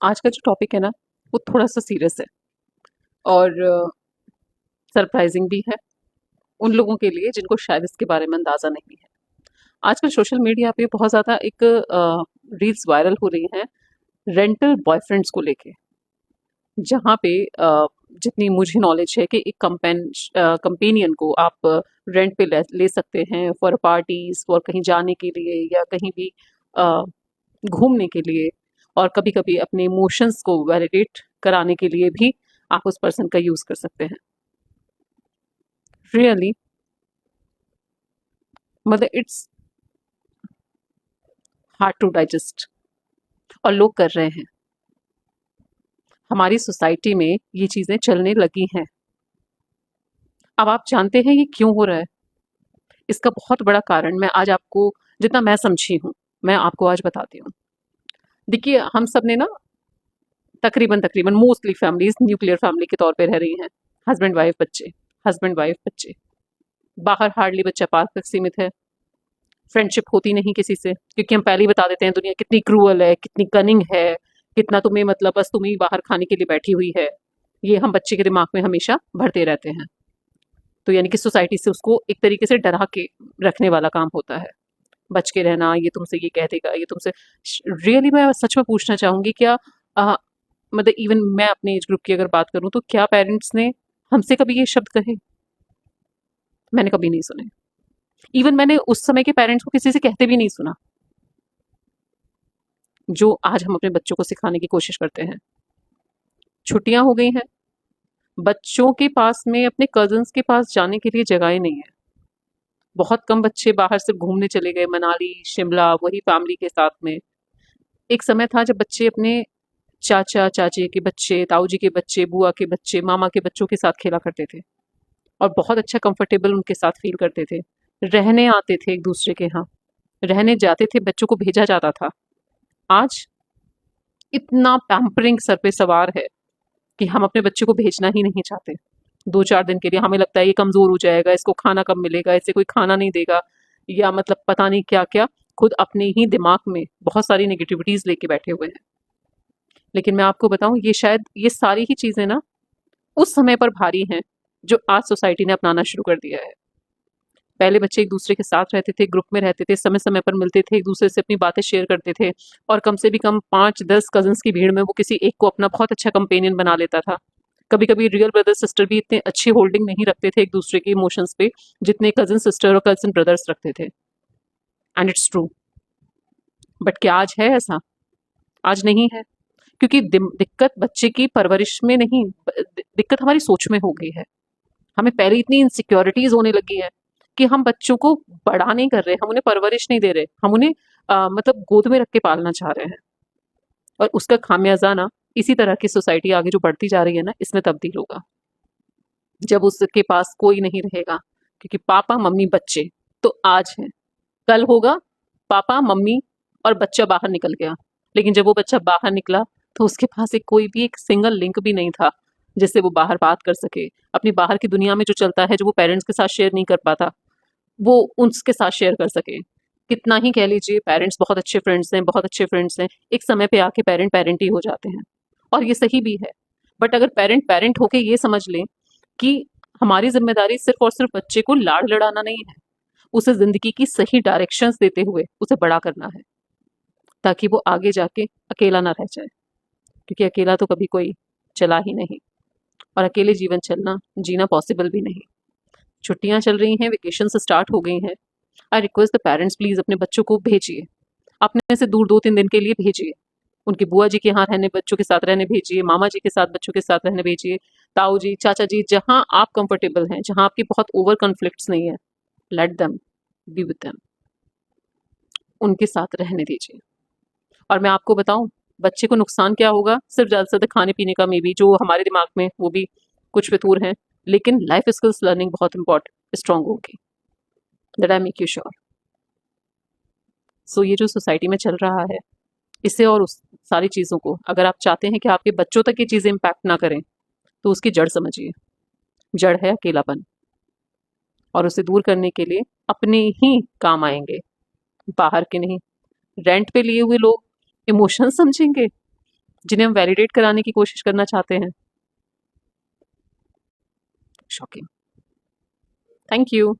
आज का जो टॉपिक है ना, वो थोड़ा सा सीरियस है और सरप्राइजिंग भी है उन लोगों के लिए जिनको शायद इसके बारे में अंदाज़ा नहीं है। आजकल सोशल मीडिया पे बहुत ज़्यादा एक रील्स वायरल हो रही हैं रेंटल बॉयफ्रेंड्स को लेके, जहाँ पे जितनी मुझे नॉलेज है कि एक कंपेनियन को आप रेंट पे ले सकते हैं फॉर पार्टीज, फॉर कहीं जाने के लिए या कहीं भी अ, घूमने के लिए, और कभी कभी अपने इमोशंस को वैलिडेट कराने के लिए भी आप उस पर्सन का यूज़ कर सकते हैं। रियली, मतलब इट्स हार्ड टू डाइजेस्ट, और लोग कर रहे हैं। हमारी सोसाइटी में ये चीज़ें चलने लगी हैं। अब आप जानते हैं ये क्यों हो रहा है? इसका बहुत बड़ा कारण मैं आज आपको, जितना मैं समझी हूँ, मैं आपको आज बताती हूँ। देखिए, हम सब ने ना तकरीबन तकरीबन मोस्टली फैमिलीज न्यूक्लियर फैमिली के तौर पे रह रही हैं। हस्बैंड वाइफ बच्चे, हस्बैंड वाइफ बच्चे। बाहर हार्डली बच्चा पार्क तक सीमित है। फ्रेंडशिप होती नहीं किसी से, क्योंकि हम पहले ही बता देते हैं दुनिया कितनी क्रूअल है, कितनी कनिंग है, कितना तुम्हें मतलब बस तुम्हें ही बाहर खाने के लिए बैठी हुई है। ये हम बच्चे के दिमाग में हमेशा भरते रहते हैं। तो यानी कि सोसाइटी से उसको एक तरीके से डरा के रखने वाला काम होता है। बच के रहना, ये तुमसे ये कह देगा, ये तुमसे। रियली मैं सच में पूछना चाहूंगी, क्या अ, मतलब इवन मैं अपने एज ग्रुप की अगर बात करूं तो क्या पेरेंट्स ने हमसे कभी ये शब्द कहे? मैंने कभी नहीं सुने। इवन मैंने उस समय के पेरेंट्स को किसी से कहते भी नहीं सुना, जो आज हम अपने बच्चों को सिखाने की कोशिश करते हैं। छुट्टियां हो गई हैं, बच्चों के पास में अपने कजन्स के पास जाने के लिए जगह ही नहीं है। बहुत कम बच्चे बाहर सिर्फ घूमने चले गए, मनाली शिमला, वही फैमिली के साथ में। एक समय था जब बच्चे अपने चाचा चाची के बच्चे, ताऊ जी के बच्चे, बुआ के बच्चे, मामा के बच्चों के साथ खेला करते थे, और बहुत अच्छा कंफर्टेबल उनके साथ फील करते थे। रहने आते थे एक दूसरे के यहाँ, रहने जाते थे, बच्चों को भेजा जाता था। आज इतना पैम्परिंग सर पे सवार है कि हम अपने बच्चे को भेजना ही नहीं चाहते। 2-4 दिन के लिए हमें लगता है ये कमजोर हो जाएगा, इसको खाना कब मिलेगा, इससे कोई खाना नहीं देगा, या मतलब पता नहीं क्या क्या। खुद अपने ही दिमाग में बहुत सारी नेगेटिविटीज लेके बैठे हुए हैं। लेकिन मैं आपको बताऊं, ये शायद ये सारी ही चीजें ना उस समय पर भारी हैं जो आज सोसाइटी ने अपनाना शुरू कर दिया है। पहले बच्चे एक दूसरे के साथ रहते थे, ग्रुप में रहते थे, समय समय पर मिलते थे, एक दूसरे से अपनी बातें शेयर करते थे, और कम से भी कम 5-10 कजन्स की भीड़ में वो किसी एक को अपना बहुत अच्छा कंपेनियन बना लेता था। कभी कभी रियल ब्रदर सिस्टर भी इतने अच्छी होल्डिंग नहीं रखते थे एक दूसरे के इमोशंस पे, जितने कजन सिस्टर और कजन ब्रदर्स रखते थे। And it's true. बट क्या आज है ऐसा? आज नहीं है। क्योंकि दिक्कत बच्चे की परवरिश में नहीं, दिक्कत हमारी सोच में हो गई है। हमें पहले इतनी इनसिक्योरिटीज होने लगी है कि हम बच्चों को बड़ा नहीं कर रहे, हम उन्हें परवरिश नहीं दे रहे, हम उन्हें मतलब गोद में रख के पालना चाह रहे हैं। और उसका खामियाजा ना इसी तरह की सोसाइटी आगे जो बढ़ती जा रही है ना, इसमें तब्दील होगा। जब उसके पास कोई नहीं रहेगा, क्योंकि पापा मम्मी बच्चे तो आज है, कल होगा पापा मम्मी और बच्चा बाहर निकल गया। लेकिन जब वो बच्चा बाहर निकला तो उसके पास एक कोई भी एक सिंगल लिंक भी नहीं था जिससे वो बाहर बात कर सके, अपनी बाहर की दुनिया में जो चलता है, जो वो पेरेंट्स के साथ शेयर नहीं कर पाता, वो उनके साथ शेयर कर सके। कितना ही कह लीजिए पेरेंट्स बहुत अच्छे फ्रेंड्स हैं, बहुत अच्छे फ्रेंड्स हैं, एक समय पे आके पेरेंट पेरेंट ही हो जाते हैं, और ये सही भी है। बट अगर पेरेंट पेरेंट होके ये समझ लें कि हमारी जिम्मेदारी सिर्फ और सिर्फ बच्चे को लाड़ लड़ाना नहीं है, उसे जिंदगी की सही डायरेक्शंस देते हुए उसे बड़ा करना है, ताकि वो आगे जाके अकेला ना रह जाए। क्योंकि अकेला तो कभी कोई चला ही नहीं, और अकेले जीवन चलना जीना पॉसिबल भी नहीं। छुट्टियां चल रही हैं, वेकेशन स्टार्ट हो गई हैं। I request the parents, please अपने बच्चों को भेजिए, अपने से दूर 2-3 दिन के लिए भेजिए। उनकी बुआ जी के यहाँ रहने, बच्चों के साथ रहने भेजिए, मामा जी के साथ बच्चों के साथ रहने भेजिए, ताऊ जी चाचा जी, जहाँ आप कंफर्टेबल हैं, जहाँ आपकी बहुत ओवर कॉन्फ्लिक्ट्स नहीं है, let them be with them, उनके साथ रहने दीजिए। और मैं आपको बताऊं, बच्चे को नुकसान क्या होगा? सिर्फ ज़्यादा से ज़्यादा खाने पीने का, मे बी जो हमारे दिमाग में वो भी कुछ फितूर हैं, लेकिन लाइफ स्किल्स लर्निंग बहुत इंपॉर्टेंट स्ट्रांग होगी। That I make you sure. So ये जो सोसाइटी में चल रहा है, इसे और उस सारी चीज़ों को अगर आप चाहते हैं कि आपके बच्चों तक ये चीज़ें इम्पैक्ट ना करें, तो उसकी जड़ समझिए। जड़ है अकेलापन, और उसे दूर करने के लिए अपने ही काम आएंगे, बाहर के नहीं। रेंट पे लिए हुए लोग इमोशंस समझेंगे, जिन्हें हम वैलिडेट कराने की कोशिश करना चाहते हैं। शॉकिंग। Thank you.